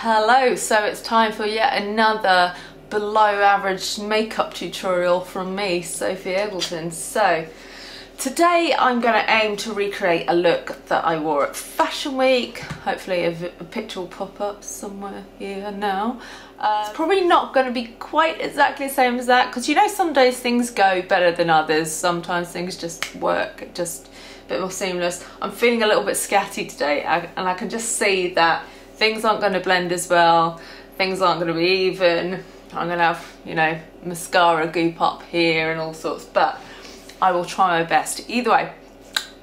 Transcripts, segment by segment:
Hello, so it's time for yet another below average makeup tutorial from me, Sophie Eggleton. So today I'm going to aim to recreate a look that I wore at Fashion Week. Hopefully a picture will pop up somewhere here now. It's probably not going to be quite exactly the same as that, because you know some days things go better than others. Sometimes things just work just a bit more seamless. I'm feeling a little bit scatty today, and I can just see that things aren't going to blend as well, things aren't going to be even. I'm going to have, you know, mascara goop up here and all sorts, but I will try my best. Either way,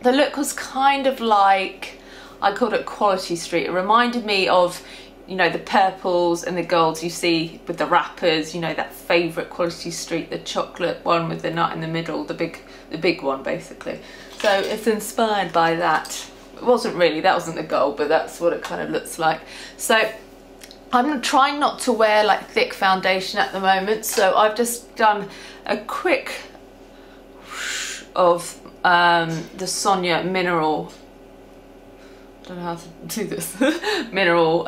the look was kind of like, I called it Quality Street. It reminded me of, you know, the purples and the golds you see with the wrappers, you know, that favourite Quality Street, the chocolate one with the nut in the middle, the big one basically. So it's inspired by that. It wasn't really, that wasn't the goal, but that's what it kind of looks like. So I'm trying not to wear like thick foundation at the moment, so I've just done a quick whoosh of the Sonia Mineral, I don't know how to do this, Mineral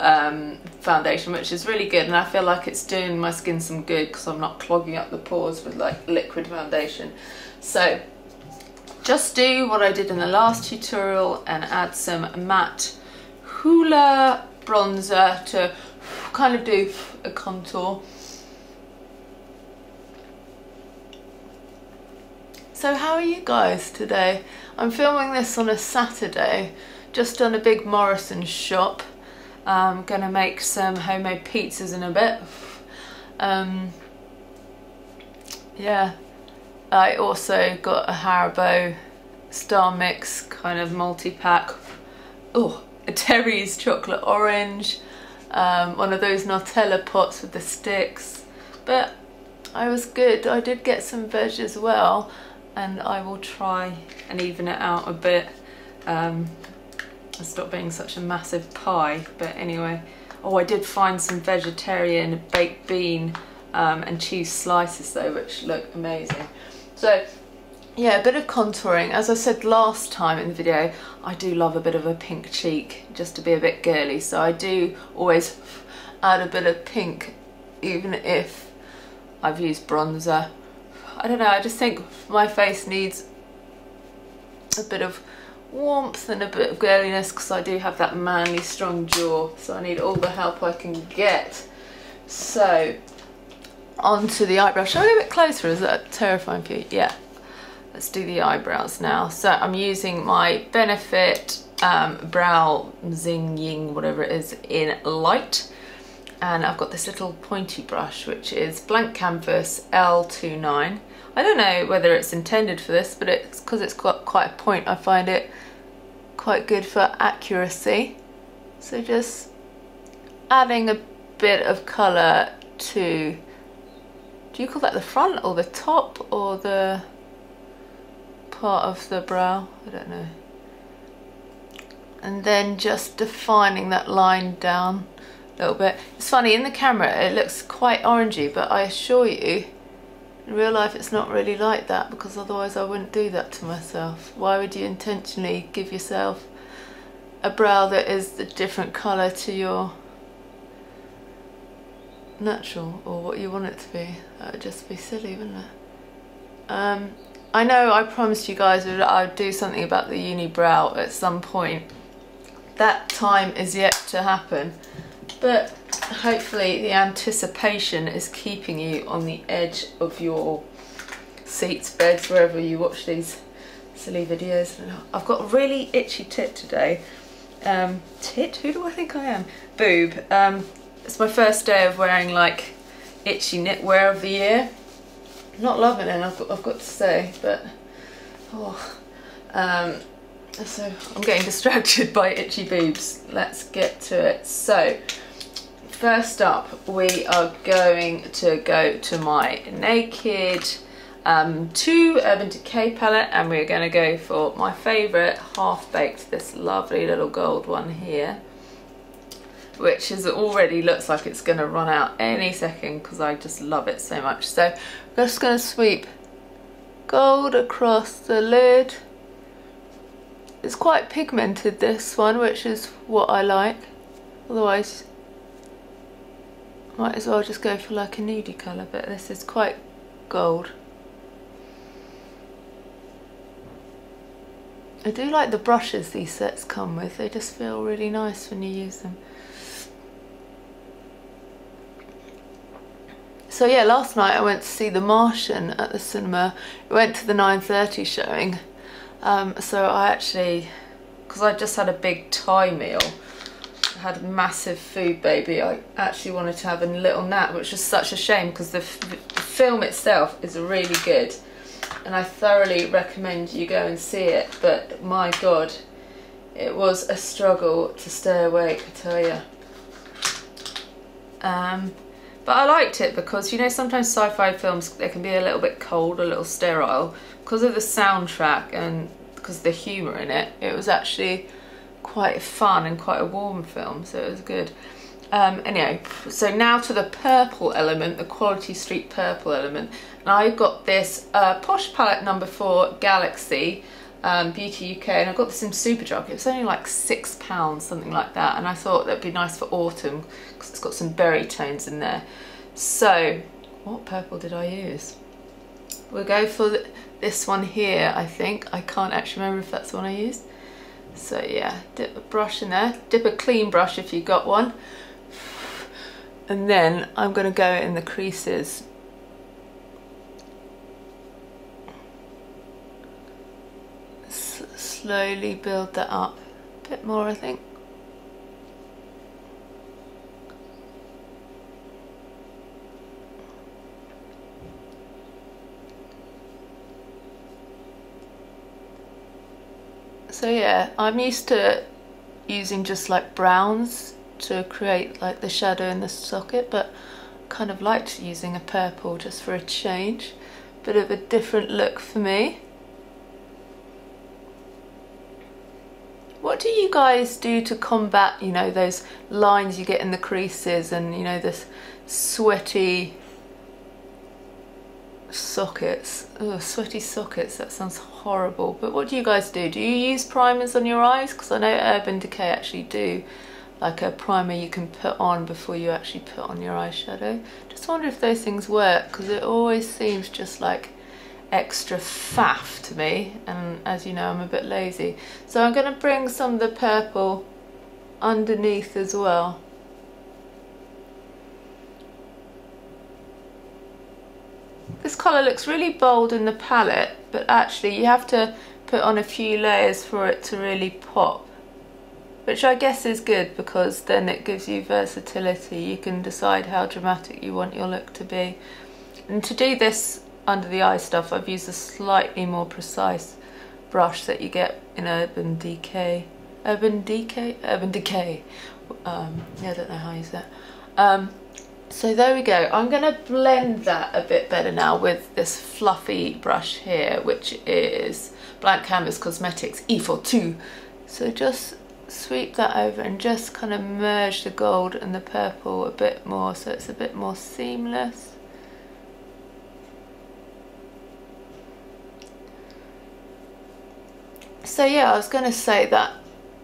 foundation, which is really good, and I feel like it's doing my skin some good because I'm not clogging up the pores with like liquid foundation. So just do what I did in the last tutorial and add some matte Hoola bronzer to kind of do a contour. So how are you guys today? I'm filming this on a Saturday, just done a big Morrison shop. I'm gonna make some homemade pizzas in a bit. Yeah. I also got a Haribo Star Mix kind of multi-pack. Oh, a Terry's chocolate orange, one of those Nutella pots with the sticks. But I was good. I did get some veg as well, and I will try and even it out a bit. Stop being such a massive pie. But anyway, oh, I did find some vegetarian baked bean and cheese slices though, which look amazing. So yeah, a bit of contouring. As I said last time in the video, I do love a bit of a pink cheek, just to be a bit girly, so I do always add a bit of pink even if I've used bronzer. I don't know, I just think my face needs a bit of warmth and a bit of girliness, because I do have that manly strong jaw, so I need all the help I can get. So onto the eyebrow. Shall I go a bit closer? Is that terrifying for you? Yeah. Let's do the eyebrows now. So I'm using my Benefit Brow Zing Ying, whatever it is, in light. And I've got this little pointy brush, which is Blank Canvas L29. I don't know whether it's intended for this, but it's because it's got quite a point, I find it quite good for accuracy. So just adding a bit of colour to, do you call that the front or the top or the part of the brow? I don't know. And then just defining that line down a little bit. It's funny, in the camera it looks quite orangey, but I assure you in real life it's not really like that, because otherwise I wouldn't do that to myself. Why would you intentionally give yourself a brow that is a different colour to your natural or what you want it to be? That would just be silly, wouldn't it? I know I promised you guys that I'd do something about the unibrow at some point. That time is yet to happen, but hopefully the anticipation is keeping you on the edge of your seats, beds, wherever you watch these silly videos. I've got a really itchy tit today. Tit? Who do I think I am? Boob. It's my first day of wearing like itchy knitwear of the year. I'm not loving it, I've got to say, but oh, so I'm getting distracted by itchy boobs. Let's get to it. So first up, we are going to go to my Naked 2 Urban Decay palette, and we're going to go for my favourite Half Baked, this lovely little gold one here, which is already looks like it's going to run out any second because I just love it so much. So I'm just going to sweep gold across the lid. It's quite pigmented, this one, which is what I like. Otherwise Might as well just go for like a nudie colour, but this is quite gold. I do like the brushes these sets come with, they just feel really nice when you use them. So yeah, last night I went to see The Martian at the cinema. I went to the 9:30 showing. So I actually, because I just had a big Thai meal, I had a massive food baby, I actually wanted to have a little nap, which was such a shame because the film itself is really good. And I thoroughly recommend you go and see it, but my god, it was a struggle to stay awake, I tell you. But I liked it because, you know, sometimes sci-fi films, they can be a little bit cold, a little sterile. Because of the soundtrack and because of the humour in it, it was actually quite fun and quite a warm film, so it was good. Anyway, so now to the purple element, the Quality Street purple element. And I got this Posh palette number 4 Galaxy Beauty UK, and I got this in Superdrug. It was only like £6, something like that, and I thought that'd be nice for autumn because it's got some berry tones in there. So what purple did I use? We'll go for this one here, I think. I can't actually remember if that's the one I used. So yeah, dip a brush in there, dip a clean brush if you got one. And then I'm going to go in the creases. Slowly build that up a bit more, I think. So yeah, I'm used to using just like browns to create like the shadow in the socket, but kind of liked using a purple just for a change. Bit of a different look for me. What do you guys do to combat, you know, those lines you get in the creases and, you know, this sweaty sockets? Oh, sweaty sockets, that sounds horrible. But what do you guys do? Do you use primers on your eyes? Because I know Urban Decay actually do like a primer you can put on before you actually put on your eyeshadow. Just wonder if those things work, because it always seems just like extra faff to me, and as you know, I'm a bit lazy. So I'm going to bring some of the purple underneath as well. This colour looks really bold in the palette, but actually you have to put on a few layers for it to really pop, which I guess is good because then it gives you versatility. You can decide how dramatic you want your look to be. And to do this under the eye stuff, I've used a slightly more precise brush that you get in Urban Decay. Urban Decay? Urban Decay. Yeah, I don't know how to use that. So there we go. I'm going to blend that a bit better now with this fluffy brush here, which is Blank Canvas Cosmetics E42. So just sweep that over and just kind of merge the gold and the purple a bit more so it's a bit more seamless. So yeah, I was going to say that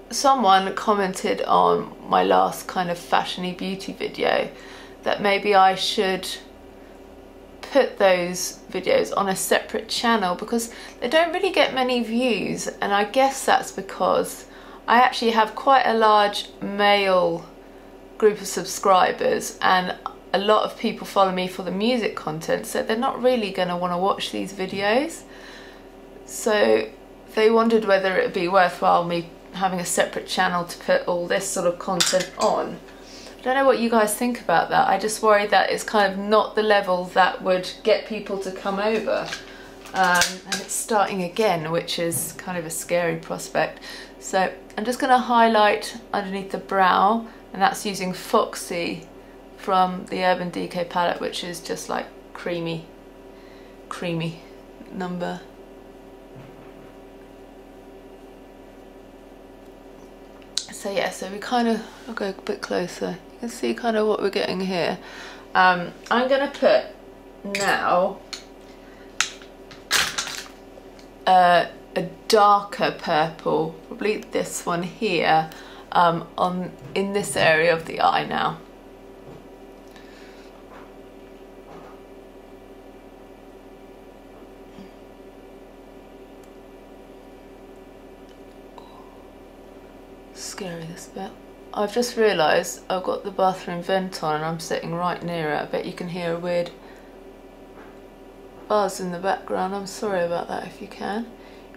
someone commented on my last kind of fashiony beauty video that maybe I should put those videos on a separate channel because they don't really get many views, and I guess that's because I actually have quite a large male group of subscribers and a lot of people follow me for the music content, so they're not really going to want to watch these videos. So they wondered whether it would be worthwhile me having a separate channel to put all this sort of content on. I don't know what you guys think about that. I just worry that it's kind of not the level that would get people to come over. And it's starting again, which is kind of a scary prospect. So I'm just going to highlight underneath the brow, and that's using Foxy from the Urban Decay palette, which is just like creamy number. So yeah, so we kind of, I'll go a bit closer. You can see kind of what we're getting here. I'm going to put now a darker purple, probably this one here, in this area of the eye now. scary, this bit. I've just realised I've got the bathroom vent on and I'm sitting right near it. I bet you can hear a weird buzz in the background. I'm sorry about that if you can.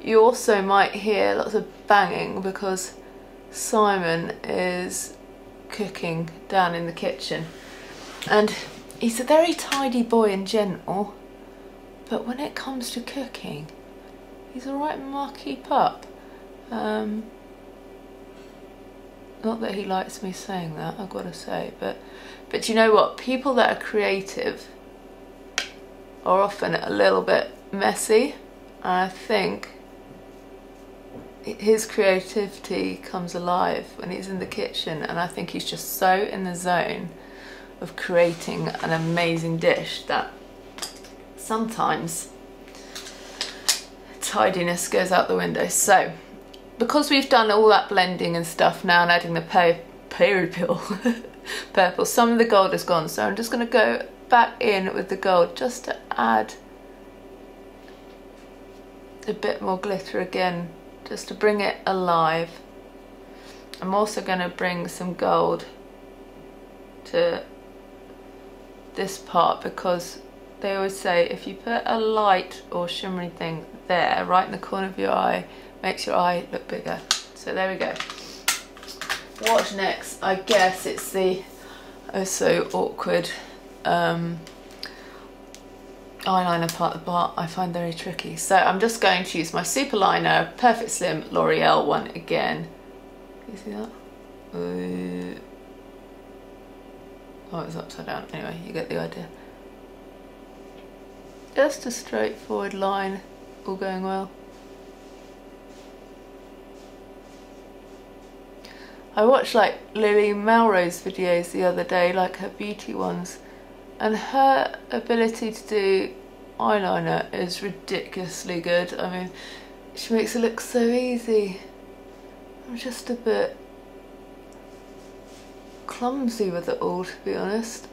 You also might hear lots of banging because Simon is cooking down in the kitchen. And he's a very tidy boy in general, but when it comes to cooking, he's a right mucky pup. Not that he likes me saying that, I've got to say, but you know what? People that are creative are often a little bit messy, and I think his creativity comes alive when he's in the kitchen, and I think he's just so in the zone of creating an amazing dish that sometimes tidiness goes out the window. So because we've done all that blending and stuff now and adding the purple, some of the gold is gone, so I'm just going to go back in with the gold just to add a bit more glitter again, just to bring it alive. I'm also going to bring some gold to this part because they always say if you put a light or shimmery thing there right in the corner of your eye, makes your eye look bigger. So there we go. What next? I guess it's the oh so awkward eyeliner part of the bar I find very tricky. So I'm just going to use my super liner, Perfect Slim L'Oreal one again. Can you see that? Oh, it's upside down. Anyway, you get the idea. Just a straightforward line, all going well. I watched like Lily Melrose videos the other day, like her beauty ones, and her ability to do eyeliner is ridiculously good. I mean, she makes it look so easy. I'm just a bit clumsy with it all, to be honest.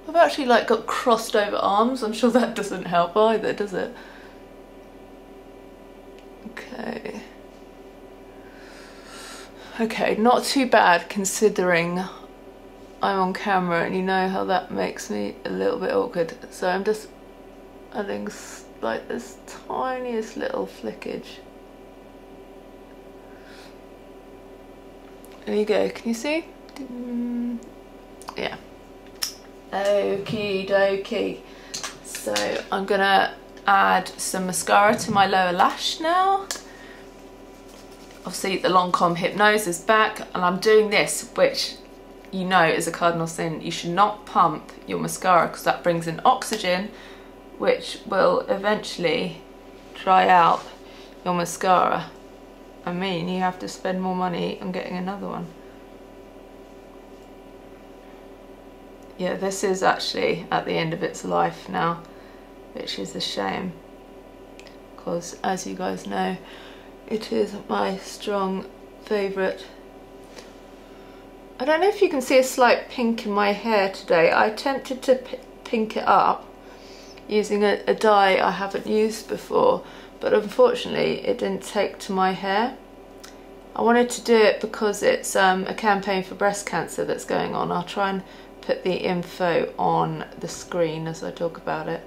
I've actually like got crossed over arms. I'm sure that doesn't help either, does it? Okay, not too bad considering I'm on camera and you know how that makes me a little bit awkward. So I'm just adding like this tiniest little flickage. There you go, can you see? Yeah. Okie dokie. So I'm gonna add some mascara to my lower lash now. Obviously the Lancome Hypnose is back, and I'm doing this, which you know is a cardinal sin. You should not pump your mascara because that brings in oxygen, which will eventually dry out your mascara. I mean, you have to spend more money on getting another one. Yeah, this is actually at the end of its life now, which is a shame because, as you guys know, it is my strong favourite. I don't know if you can see a slight pink in my hair today. I attempted to pink it up using a dye I haven't used before, but unfortunately it didn't take to my hair. I wanted to do it because it's a campaign for breast cancer that's going on. I'll try and put the info on the screen as I talk about it.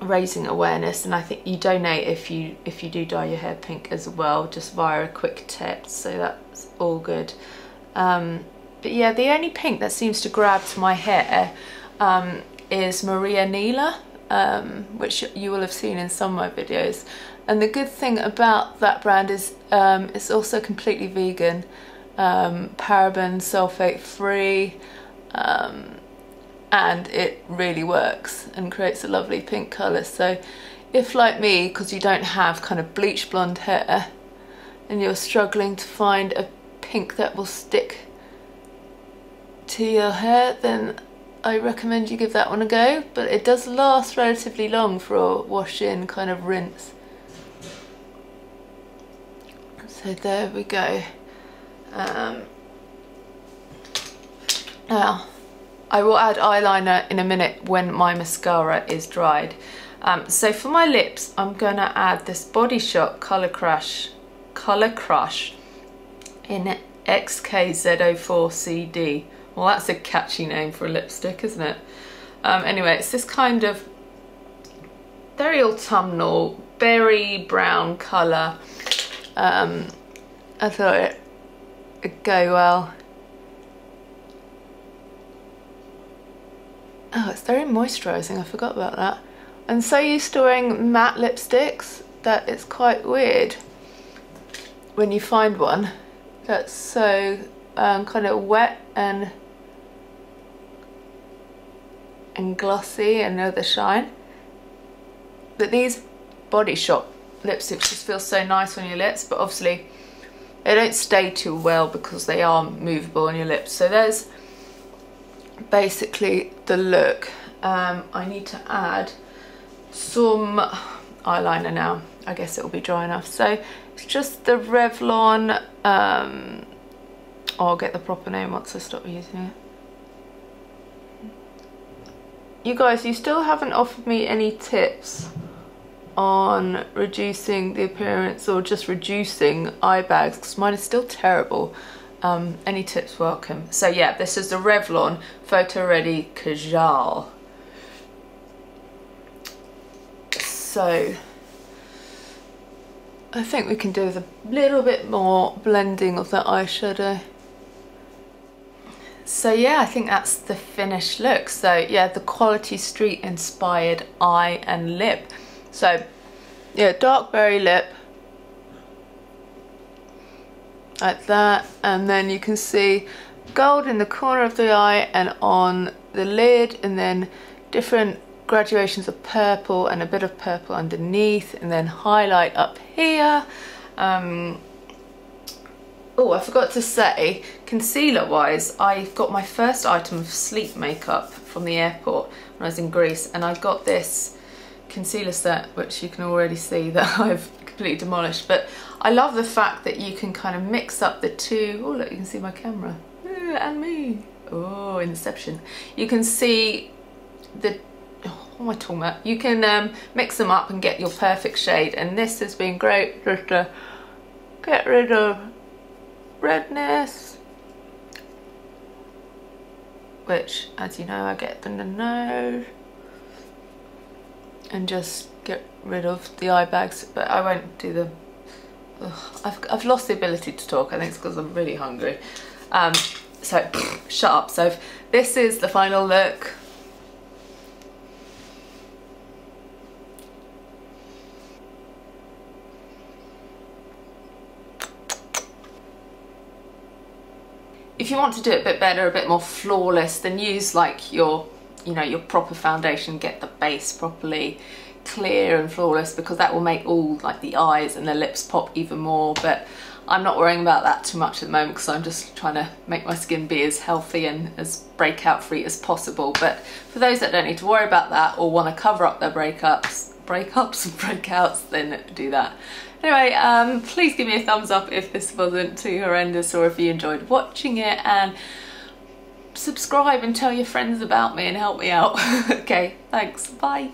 Raising awareness, and I think you donate if you do dye your hair pink as well, just via a quick text, so that's all good. But yeah, the only pink that seems to grab to my hair is Maria Neela, which you will have seen in some of my videos. And the good thing about that brand is it's also completely vegan, paraben, sulfate free, and it really works and creates a lovely pink colour. So if, like me, because you don't have kind of bleach blonde hair and you're struggling to find a pink that will stick to your hair, then I recommend you give that one a go. But it does last relatively long for a wash in kind of rinse. So there we go. Now I will add eyeliner in a minute when my mascara is dried. So for my lips, I'm gonna add this Body Shop Colour Crush in XKZ04CD. Well, that's a catchy name for a lipstick, isn't it? Anyway, it's this kind of very autumnal, berry brown colour. I thought it'd go well. Oh, it's very moisturising, I forgot about that. I'm so used to wearing matte lipsticks that it's quite weird when you find one that's so kind of wet and glossy and know the shine. But these Body Shop lipsticks just feel so nice on your lips, but obviously they don't stay too well because they are movable on your lips. So there's basically the look. I need to add some eyeliner now. I guess it will be dry enough. So it's just the Revlon, I'll get the proper name once I stop using it. You guys, you still haven't offered me any tips on reducing the appearance or just reducing eye bags, because mine is still terrible. Any tips welcome. So yeah, this is the Revlon Photo Ready Kajal. So I think we can do with a little bit more blending of that eyeshadow. So yeah, I think that's the finished look. So yeah, the Quality Street inspired eye and lip. So yeah, dark berry lip, like that, and then you can see gold in the corner of the eye and on the lid, and then different graduations of purple and a bit of purple underneath, and then highlight up here. Oh, I forgot to say, concealer wise, I got my first item of sleep makeup from the airport when I was in Greece, and I got this concealer set, which you can already see that I've completely demolished. But I love the fact that you can kind of mix up the two. Oh look, you can see my camera. Ooh, and me. Oh, Inception. You can see the, what am I talking about? You can mix them up and get your perfect shade, and this has been great just to get rid of redness, which, as you know, I get in the nose, and just get rid of the eye bags. But I won't do the, I've lost the ability to talk. I think it's because I'm really hungry. So shut up. So this is the final look. If you want to do it a bit better, a bit more flawless, then use like your, you know, your proper foundation. Get the base properly clear and flawless, because that will make all like the eyes and the lips pop even more. But I'm not worrying about that too much at the moment, because I'm just trying to make my skin be as healthy and as breakout free as possible. But for those that don't need to worry about that, or want to cover up their breakups and breakouts, then do that. Anyway, please give me a thumbs up if this wasn't too horrendous, or if you enjoyed watching it, and subscribe and tell your friends about me and help me out. Okay, thanks, bye.